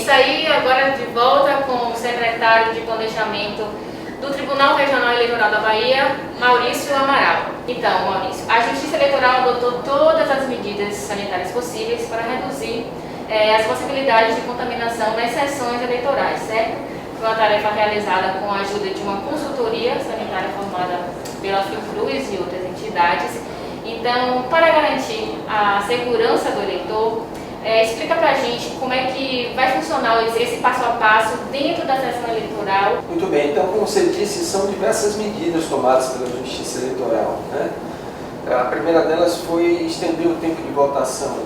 isso aí, agora de volta com o secretário de Planejamento do Tribunal Regional Eleitoral da Bahia, Maurício Amaral. Então, Maurício, a Justiça Eleitoral adotou todas as medidas sanitárias possíveis para reduzir as possibilidades de contaminação nas sessões eleitorais, certo? Foi uma tarefa realizada com a ajuda de uma consultoria sanitária formada pela Fiocruz e outras entidades. Então, para garantir a segurança do eleitor, explica pra gente como é que vai funcionar esse passo a passo dentro da sessão eleitoral. Muito bem, então como você disse, são diversas medidas tomadas pela Justiça Eleitoral, né? A primeira delas foi estender o tempo de votação.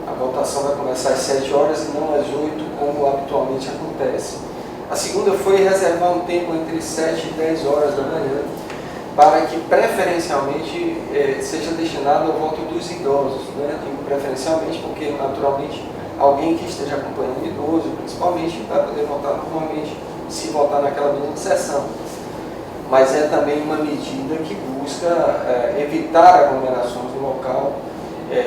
A votação vai começar às 7 horas e não às 8, como habitualmente acontece. A segunda foi reservar um tempo entre 7 e 10 horas da manhã, para que preferencialmente seja destinado ao voto dos idosos, né? Digo preferencialmente porque naturalmente alguém que esteja acompanhando o idoso, principalmente, vai poder votar normalmente, se votar naquela mesma sessão. Mas é também uma medida que busca evitar aglomerações no local,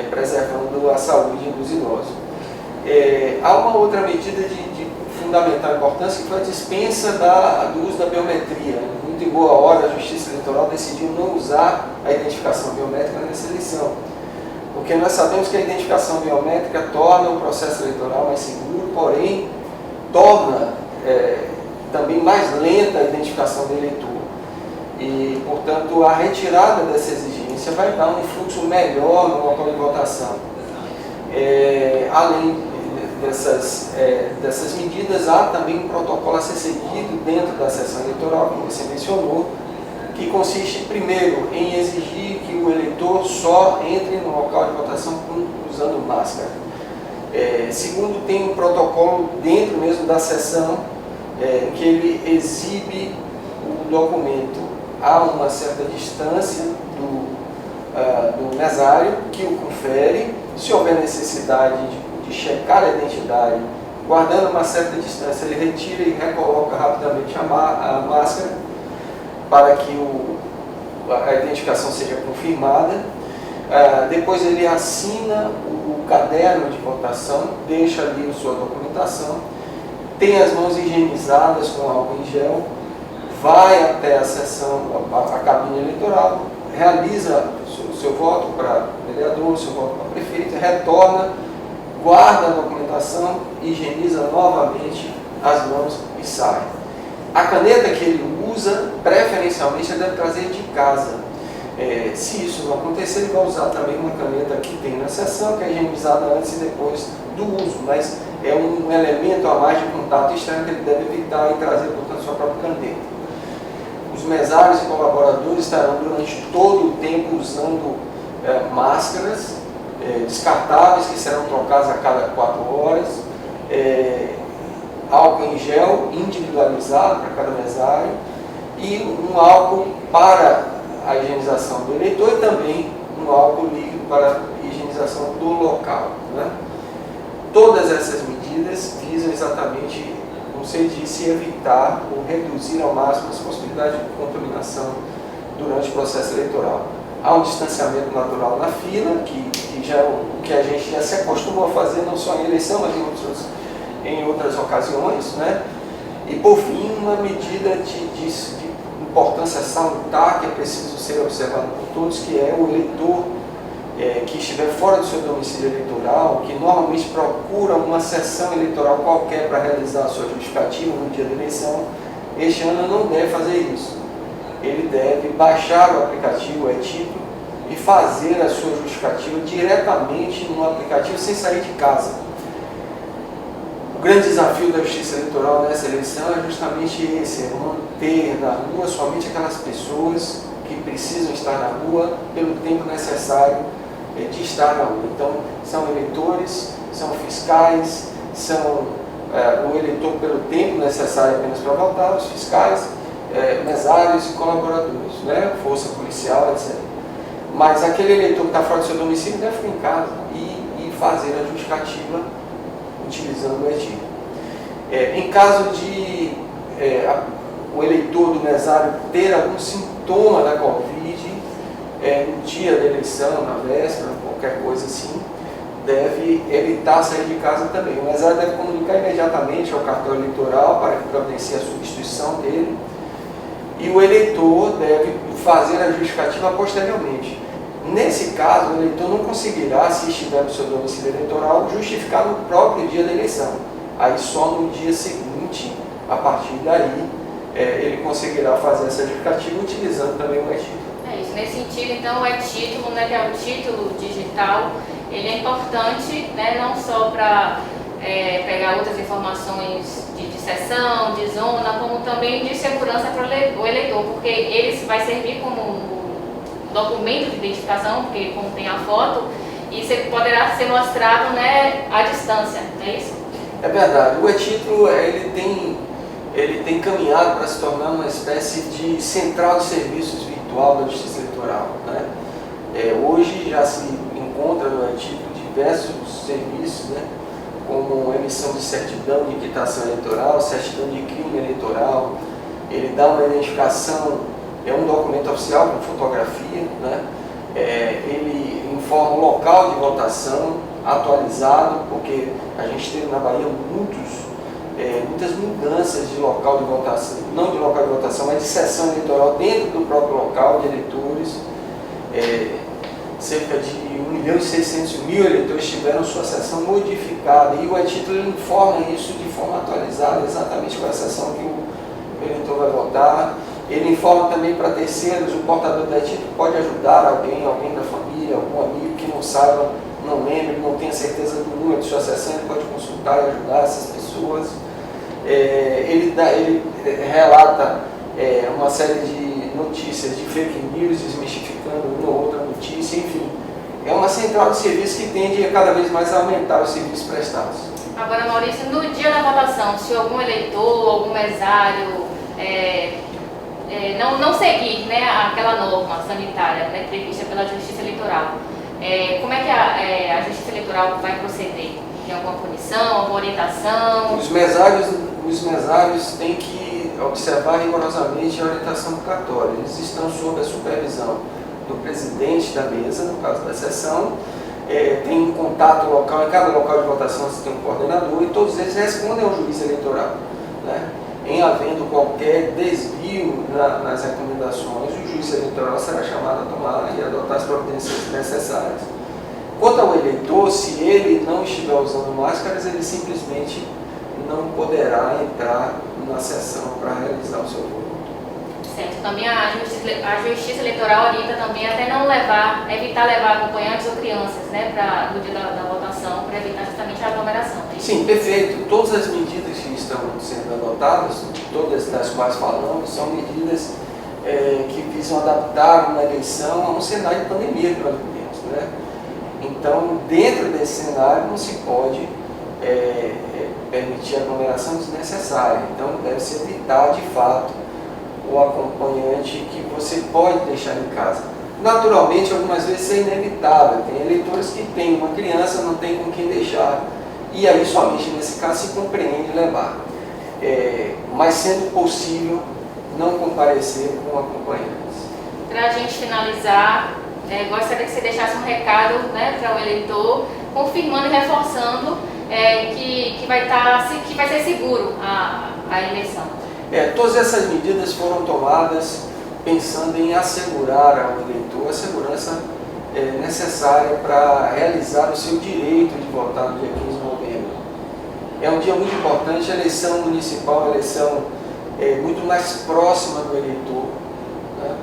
preservando a saúde dos idosos. Há uma outra medida de fundamental importância, que foi a dispensa do uso da biometria. Muito em boa hora, a Justiça Eleitoral decidiu não usar a identificação biométrica nessa eleição, porque nós sabemos que a identificação biométrica torna o processo eleitoral mais seguro, porém torna também mais lenta a identificação do eleitor. E, portanto, a retirada dessa exigência vai dar um fluxo melhor no local de votação. Além dessas medidas, há também um protocolo a ser seguido dentro da sessão eleitoral, como você mencionou, que consiste, primeiro, em exigir que o eleitor só entre no local de votação usando máscara. Segundo, tem um protocolo dentro mesmo da sessão, que ele exibe o documento a uma certa distância do mesário, que o confere. Se houver necessidade de checar a identidade, guardando uma certa distância, ele retira e recoloca rapidamente a máscara para que a identificação seja confirmada. Depois ele assina o caderno de votação, deixa ali a sua documentação, tem as mãos higienizadas com álcool em gel, vai até a sessão, a cabine eleitoral, realiza o seu voto para vereador, o seu voto para prefeito, retorna, guarda a documentação, higieniza novamente as mãos e sai. A caneta que ele usa, preferencialmente, ele deve trazer de casa. Se isso não acontecer, ele vai usar também uma caneta que tem na sessão, que é higienizada antes e depois do uso, mas é um elemento a mais de contato externo que ele deve evitar e trazer, portanto, sua própria caneta. Os mesários e colaboradores estarão durante todo o tempo usando máscaras descartáveis, que serão trocadas a cada 4 horas, álcool em gel individualizado para cada mesário e um álcool para a higienização do eleitor e também um álcool líquido para a higienização do local, né? Todas essas medidas visam exatamente, como você disse, evitar ou reduzir ao máximo as possibilidades de contaminação durante o processo eleitoral. Há um distanciamento natural na fila, que já é o que a gente já se acostumou a fazer, não só em eleição, mas em outras ocasiões, né? E, por fim, uma medida de importância salutar, que é preciso ser observado por todos, que é o eleitor que estiver fora do seu domicílio eleitoral, que normalmente procura uma sessão eleitoral qualquer para realizar a sua justificativa no dia da eleição. Este ano não deve fazer isso. Ele deve baixar o aplicativo e-título e fazer a sua justificativa diretamente no aplicativo sem sair de casa. O grande desafio da Justiça Eleitoral nessa eleição é justamente esse, é manter na rua somente aquelas pessoas que precisam estar na rua pelo tempo necessário de estar na rua. Então, são eleitores, são fiscais, são o eleitor pelo tempo necessário apenas para votar, os fiscais, mesários e colaboradores, né? Força policial, etc. Mas aquele eleitor que está fora do seu domicílio deve ficar em casa e fazer a justificativa utilizando o e-título. Em caso de o eleitor do mesário ter algum sintoma da Covid, no dia da eleição, na véspera, qualquer coisa assim, deve evitar sair de casa também. O mesário deve comunicar imediatamente ao cartório eleitoral para que providencie a substituição dele, e o eleitor deve fazer a justificativa posteriormente. Nesse caso, o eleitor não conseguirá, se estiver no seu domicílio eleitoral, justificar no próprio dia da eleição. Aí só no dia seguinte, a partir daí, ele conseguirá fazer essa justificativa utilizando também o e-título. É isso. Nesse sentido, então, o e-título, né, que é o título digital, ele é importante, né, não só para pegar outras informações de sessão, de zona, como também de segurança para o eleitor, porque ele vai servir como um documento de identificação, porque contém a foto, e poderá ser mostrado, né, à distância, não é isso? É verdade. O e-título ele tem caminhado para se tornar uma espécie de central de serviços virtual da Justiça Eleitoral, né? Hoje já se encontra no e-título diversos serviços, né, como emissão de certidão de quitação eleitoral, certidão de crime eleitoral. Ele dá uma identificação, é um documento oficial com fotografia, né? Ele informa o local de votação atualizado, porque a gente teve na Bahia muitas mudanças de local de votação, não de local de votação, mas de sessão eleitoral dentro do próprio local de eleitores. Cerca de 1.600.000 eleitores tiveram sua sessão modificada, e o e-título informa isso de forma atualizada, exatamente com a sessão que o eleitor vai votar. Ele informa também para terceiros, o portador do e-título pode ajudar alguém da família, algum amigo que não saiba, não lembre, não tenha certeza do número de sua sessão, ele pode consultar e ajudar essas pessoas. Ele relata uma série de notícias de fake news, desmistificando uma ou outra notícia, enfim. É uma central de serviço que tende a cada vez mais aumentar os serviços prestados. Agora, Maurício, no dia da votação, se algum eleitor, algum mesário não seguir, né, aquela norma sanitária, né, prevista pela Justiça Eleitoral, como é que a Justiça Eleitoral vai proceder? Tem alguma punição, alguma orientação? Os mesários têm que observar rigorosamente a orientação do cartório. Eles estão sob a supervisão do presidente da mesa, no caso da sessão, tem um contato local, em cada local de votação você tem um coordenador, e todos eles respondem ao juiz eleitoral, né? Em havendo qualquer desvio nas recomendações, o juiz eleitoral será chamado a tomar e adotar as providências necessárias. Quanto ao eleitor, se ele não estiver usando máscaras, ele simplesmente não poderá entrar na sessão para realizar o seu voto. Certo. Também a Justiça Eleitoral orienta também até evitar levar acompanhantes ou crianças, né, no dia da votação, para evitar justamente a aglomeração. Sim, perfeito. Todas as medidas que estão sendo adotadas, todas das quais falamos, são medidas que visam adaptar uma eleição a um cenário de pandemia que nós vivemos, né? Então, dentro desse cenário, não se pode permitir aglomeração desnecessária. Então, deve-se evitar, de fato, o acompanhante que você pode deixar em casa. Naturalmente, algumas vezes é inevitável. Tem eleitores que têm uma criança, não tem com quem deixar, e aí somente nesse caso se compreende levar. Mas sendo possível, não comparecer com acompanhantes. Para a gente finalizar, gostaria que você deixasse um recado, né, para o eleitor, confirmando e reforçando que vai ser seguro a eleição. Todas essas medidas foram tomadas pensando em assegurar ao eleitor a segurança necessária para realizar o seu direito de votar no dia 15 de novembro. É um dia muito importante, a eleição municipal, a eleição muito mais próxima do eleitor, né?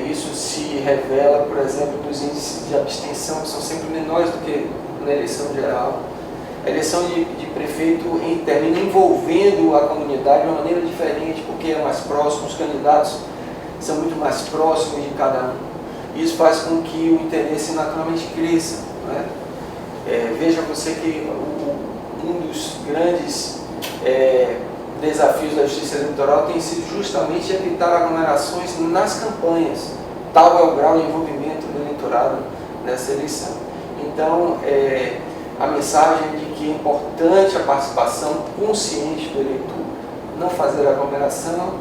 Isso se revela, por exemplo, dos índices de abstenção, que são sempre menores do que na eleição geral. A eleição de prefeito termina envolvendo a comunidade de uma maneira diferente, porque é mais próximo, os candidatos são muito mais próximos de cada um. Isso faz com que o interesse naturalmente cresça, né? Veja você que um dos grandes desafios da Justiça Eleitoral tem sido justamente evitar aglomerações nas campanhas. Tal é o grau de envolvimento do eleitorado nessa eleição. Então, a mensagem de que é importante a participação consciente do eleitor, não fazer aglomeração,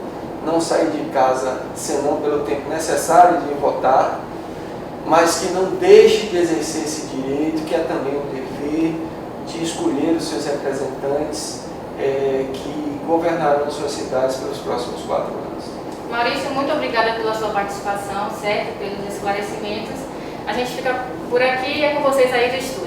não sair de casa senão pelo tempo necessário de votar, mas que não deixe de exercer esse direito, que é também um dever de escolher os seus representantes que governarão suas cidades pelos próximos 4 anos. Maurício, muito obrigada pela sua participação, certo? Pelos esclarecimentos. A gente fica por aqui e é com vocês aí do estúdio.